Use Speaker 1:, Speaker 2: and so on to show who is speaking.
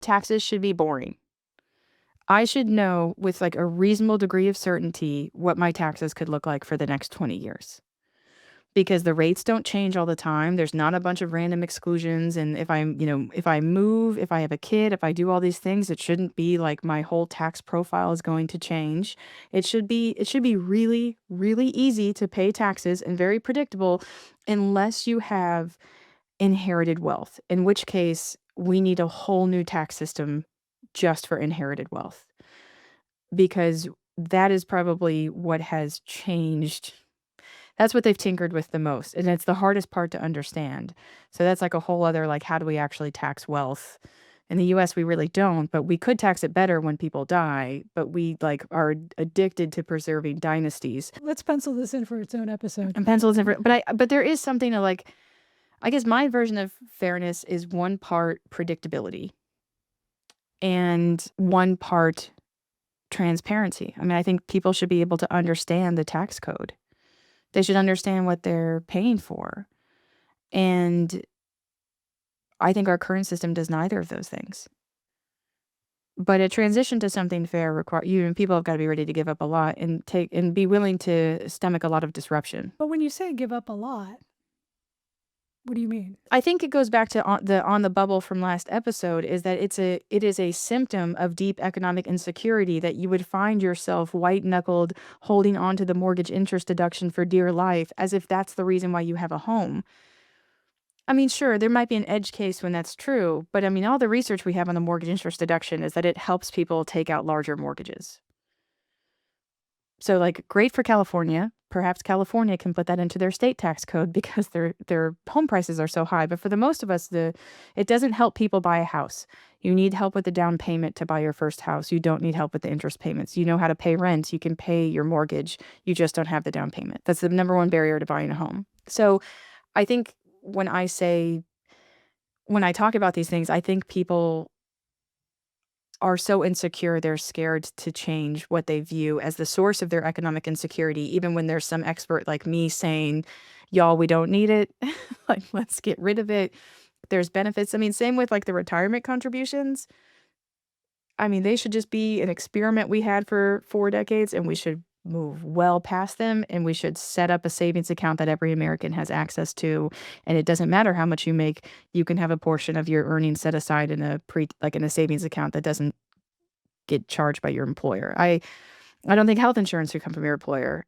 Speaker 1: taxes should be boring. I should know with like a reasonable degree of certainty what my taxes could look like for the next 20 years. Because the rates don't change all the time. There's not a bunch of random exclusions. And if if I move, if I have a kid, if I do all these things, it shouldn't be like my whole tax profile is going to change. It should be really, really easy to pay taxes and very predictable unless you have inherited wealth, in which case we need a whole new tax system just for inherited wealth, because that is probably what has changed. That's what they've tinkered with the most, and it's the hardest part to understand. So that's like a whole other, like, how do we actually tax wealth? In the US, we really don't, but we could tax it better when people die, but we, like, are addicted to preserving dynasties.
Speaker 2: Let's pencil this in for its own episode.
Speaker 1: And pencils and but there is something to, like, I guess my version of fairness is one part predictability and one part transparency. I mean, I think people should be able to understand the tax code. They should understand what they're paying for. And I think our current system does neither of those things. But a transition to something fair people have got to be ready to give up a lot and be willing to stomach a lot of disruption.
Speaker 2: But when you say give up a lot, what do you mean?
Speaker 1: I think it goes back to on the bubble from last episode, is that it is a symptom of deep economic insecurity that you would find yourself white-knuckled holding on to the mortgage interest deduction for dear life, as if that's the reason why you have a home. I mean, sure, there might be an edge case when that's true, but I mean, all the research we have on the mortgage interest deduction is that it helps people take out larger mortgages. So, like, great for California. Perhaps California can put that into their state tax code because their home prices are so high. But for the most of us, it doesn't help people buy a house. You need help with the down payment to buy your first house. You don't need help with the interest payments. You know how to pay rent. You can pay your mortgage. You just don't have the down payment. That's the number one barrier to buying a home. So I think when I talk about these things, I think people are so insecure, they're scared to change what they view as the source of their economic insecurity, even when there's some expert like me saying, y'all, we don't need it. Like, let's get rid of it. There's benefits. I mean, same with like the retirement contributions. I mean, they should just be an experiment we had for 4 decades, and we should move well past them, and we should set up a savings account that every American has access to. And it doesn't matter how much you make, you can have a portion of your earnings set aside in in a savings account that doesn't get charged by your employer. I don't think health insurance should come from your employer.